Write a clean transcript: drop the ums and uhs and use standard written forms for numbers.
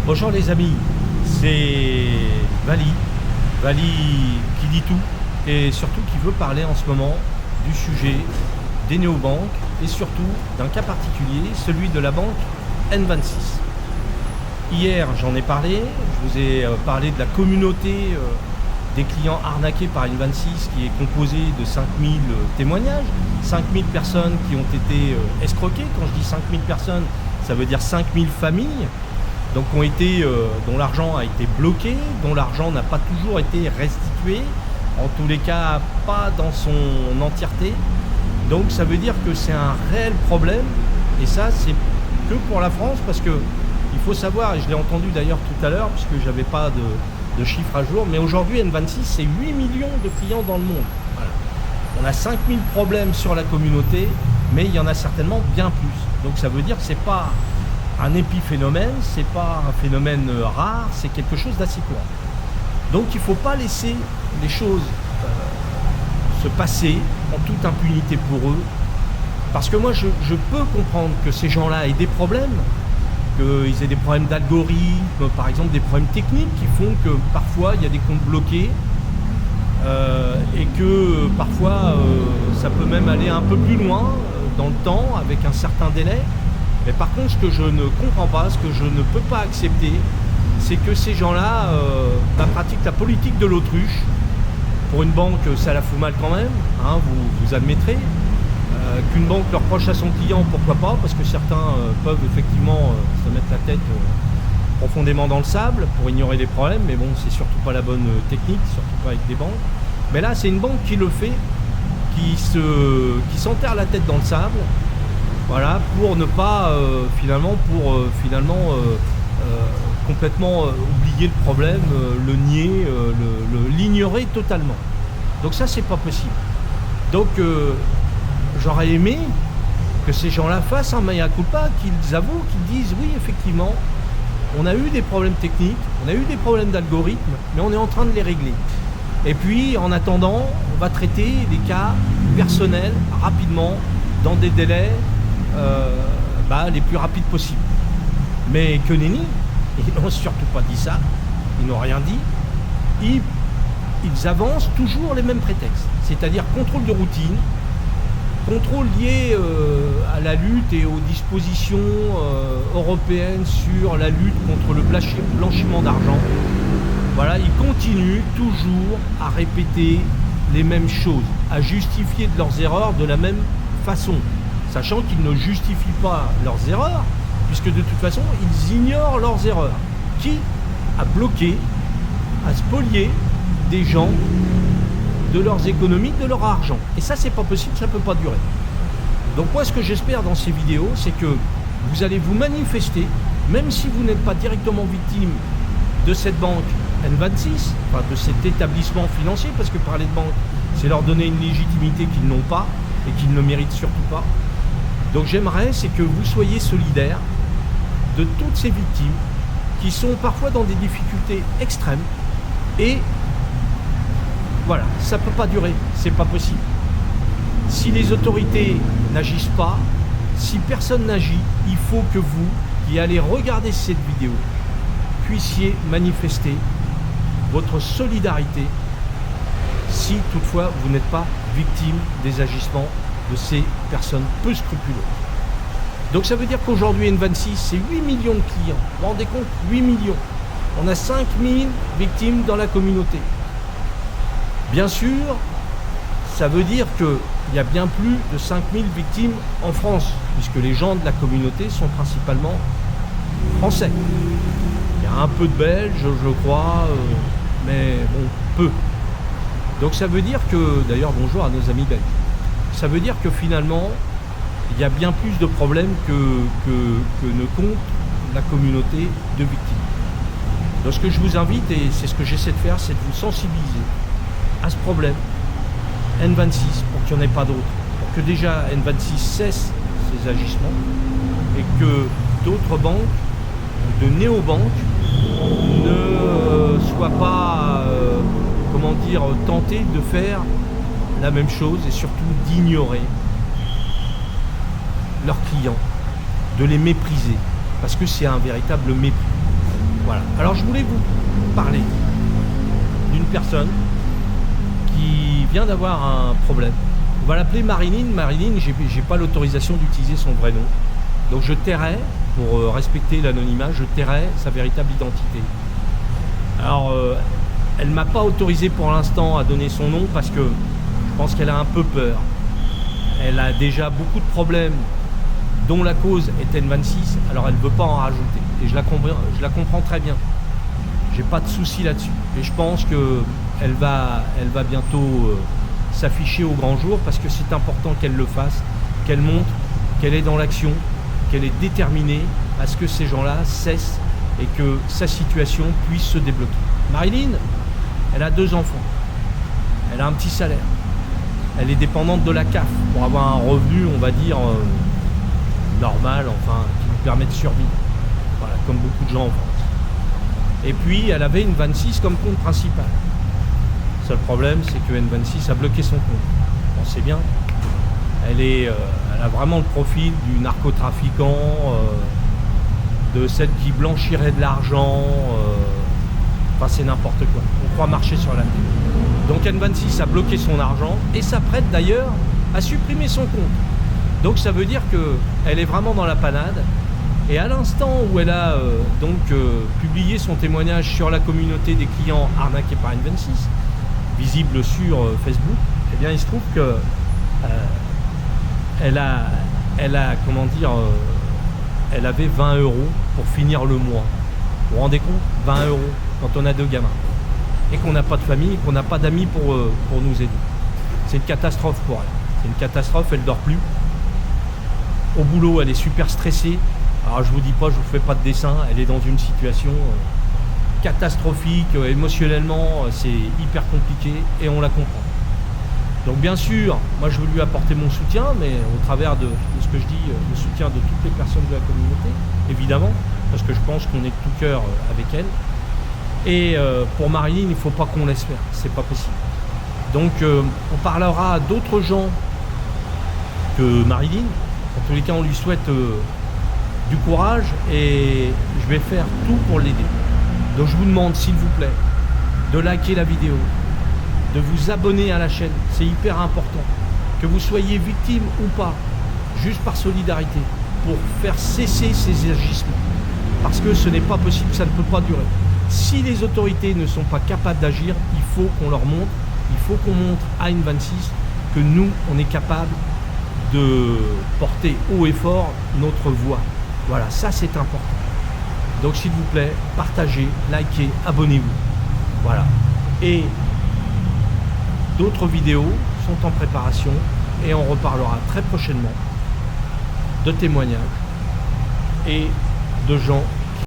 Bonjour les amis, c'est Vali qui dit tout et surtout qui veut parler en ce moment du sujet des néobanques et surtout d'un cas particulier, celui de la banque N26. Hier j'en ai parlé, je vous ai parlé de la communauté des clients arnaqués par N26 qui est composée de 5000 témoignages, 5000 personnes qui ont été escroquées. Quand je dis 5000 personnes, ça veut dire 5000 familles. Donc dont l'argent a été bloqué, dont l'argent n'a pas toujours été restitué, en tous les cas pas dans son entièreté. Donc ça veut dire que c'est un réel problème, et ça c'est que pour la France, parce que il faut savoir, et je l'ai entendu d'ailleurs tout à l'heure, puisque j'avais pas de chiffres à jour, mais aujourd'hui N26 c'est 8 millions de clients dans le monde. Voilà. On a 5000 problèmes sur la communauté, mais il y en a certainement bien plus. Donc ça veut dire que c'est pas un épiphénomène, c'est pas un phénomène rare, c'est quelque chose d'assez courant. Donc il ne faut pas laisser les choses se passer en toute impunité pour eux, parce que moi je peux comprendre que ces gens-là aient des problèmes, qu'ils aient des problèmes d'algorithme, par exemple des problèmes techniques qui font que parfois il y a des comptes bloqués et que parfois ça peut même aller un peu plus loin dans le temps avec un certain délai. Mais par contre, ce que je ne comprends pas, ce que je ne peux pas accepter, c'est que ces gens-là pratiquent la politique de l'autruche. Pour une banque, ça la fout mal quand même, hein, vous admettrez. Qu'une banque leur reproche à son client, pourquoi pas, parce que certains peuvent effectivement se mettre la tête profondément dans le sable pour ignorer les problèmes, mais bon, c'est surtout pas la bonne technique, surtout pas avec des banques. Mais là, c'est une banque qui le fait, qui s'enterre la tête dans le sable. Voilà, pour ne pas complètement oublier le problème, le nier, l'ignorer totalement. Donc ça, c'est pas possible. Donc j'aurais aimé que ces gens-là fassent un mea culpa, qu'ils avouent, qu'ils disent oui, effectivement, on a eu des problèmes techniques, on a eu des problèmes d'algorithme, mais on est en train de les régler. Et puis, en attendant, on va traiter des cas personnels rapidement, dans des délais les plus rapides possibles. Mais que nenni, ils n'ont surtout pas dit ça, ils n'ont rien dit, ils avancent toujours les mêmes prétextes, c'est-à-dire contrôle de routine, contrôle lié à la lutte et aux dispositions européennes sur la lutte contre le blanchiment d'argent. Voilà, ils continuent toujours à répéter les mêmes choses, à justifier de leurs erreurs de la même façon, sachant qu'ils ne justifient pas leurs erreurs, puisque de toute façon, ils ignorent leurs erreurs. Qui a bloqué, a spolié des gens de leurs économies, de leur argent? Et ça, c'est pas possible, ça peut pas durer. Donc moi, ce que j'espère dans ces vidéos, c'est que vous allez vous manifester, même si vous n'êtes pas directement victime de cette banque N26, enfin de cet établissement financier, parce que parler de banque, c'est leur donner une légitimité qu'ils n'ont pas et qu'ils ne méritent surtout pas. Donc j'aimerais, c'est que vous soyez solidaires de toutes ces victimes qui sont parfois dans des difficultés extrêmes, et voilà, ça ne peut pas durer, c'est pas possible. Si les autorités n'agissent pas, si personne n'agit, il faut que vous, qui allez regarder cette vidéo, puissiez manifester votre solidarité si toutefois vous n'êtes pas victime des agissements de ces personnes peu scrupuleuses. Donc ça veut dire qu'aujourd'hui N26 c'est 8 millions de clients. Vous vous rendez compte, 8 millions. On a 5000 victimes dans la communauté. Bien sûr, ça veut dire qu'il y a bien plus de 5000 victimes en France, puisque les gens de la communauté sont principalement français. Il y a un peu de Belges, je crois, mais bon, peu. Donc ça veut dire que, d'ailleurs bonjour à nos amis belges, ça veut dire que finalement, il y a bien plus de problèmes que ne compte la communauté de victimes. Donc ce que je vous invite, et c'est ce que j'essaie de faire, c'est de vous sensibiliser à ce problème N26 pour qu'il n'y en ait pas d'autres. Pour que déjà N26 cesse ses agissements et que d'autres banques, de néobanques, ne soient pas tentées de faire la même chose et surtout d'ignorer leurs clients, de les mépriser, parce que c'est un véritable mépris. Voilà. Alors je voulais vous parler d'une personne qui vient d'avoir un problème. On va l'appeler Marilyn. Marilyn, j'ai pas l'autorisation d'utiliser son vrai nom. Donc je tairai, pour respecter l'anonymat, je tairai sa véritable identité. Alors, elle m'a pas autorisé pour l'instant à donner son nom parce que je pense qu'elle a un peu peur. Elle a déjà beaucoup de problèmes dont la cause est N26, alors elle ne veut pas en rajouter. Et je la comprends très bien. J'ai pas de souci là-dessus. Et je pense qu'elle va bientôt s'afficher au grand jour parce que c'est important qu'elle le fasse, qu'elle montre qu'elle est dans l'action, qu'elle est déterminée à ce que ces gens-là cessent et que sa situation puisse se débloquer. Marilyn, elle a 2 enfants. Elle a un petit salaire. Elle est dépendante de la CAF pour avoir un revenu, on va dire, normal, enfin, qui lui permet de survivre. Voilà, comme beaucoup de gens en France. Et puis, elle avait une N26 comme compte principal. Le seul problème, c'est que N26 a bloqué son compte. On sait bien. Elle a vraiment le profil du narcotrafiquant, de celle qui blanchirait de l'argent. Enfin, c'est n'importe quoi. On croit marcher sur la tête. Donc N26 a bloqué son argent et s'apprête d'ailleurs à supprimer son compte. Donc ça veut dire qu'elle est vraiment dans la panade. Et à l'instant où elle a publié son témoignage sur la communauté des clients arnaqués par N26, visible sur Facebook, eh bien il se trouve que elle avait 20 € pour finir le mois. Vous vous rendez compte? 20 € quand on a 2 gamins. Et qu'on n'a pas de famille, et qu'on n'a pas d'amis pour nous aider. C'est une catastrophe pour elle. C'est une catastrophe, elle ne dort plus. Au boulot, elle est super stressée. Alors je vous dis pas, je vous fais pas de dessin, elle est dans une situation catastrophique, émotionnellement, c'est hyper compliqué et on la comprend. Donc bien sûr, moi je veux lui apporter mon soutien, mais au travers de ce que je dis, le soutien de toutes les personnes de la communauté, évidemment, parce que je pense qu'on est de tout cœur avec elle. Et pour Marilyn, il ne faut pas qu'on laisse faire, c'est pas possible. Donc on parlera à d'autres gens que Marilyn. En tous les cas, on lui souhaite du courage et je vais faire tout pour l'aider. Donc je vous demande, s'il vous plaît, de liker la vidéo, de vous abonner à la chaîne, c'est hyper important. Que vous soyez victime ou pas, juste par solidarité, pour faire cesser ces agissements. Parce que ce n'est pas possible, ça ne peut pas durer. Si les autorités ne sont pas capables d'agir, il faut qu'on leur montre, il faut qu'on montre à N26 que nous, on est capable de porter haut et fort notre voix. Voilà, ça c'est important. Donc s'il vous plaît, partagez, likez, abonnez-vous. Voilà. Et d'autres vidéos sont en préparation et on reparlera très prochainement de témoignages et de gens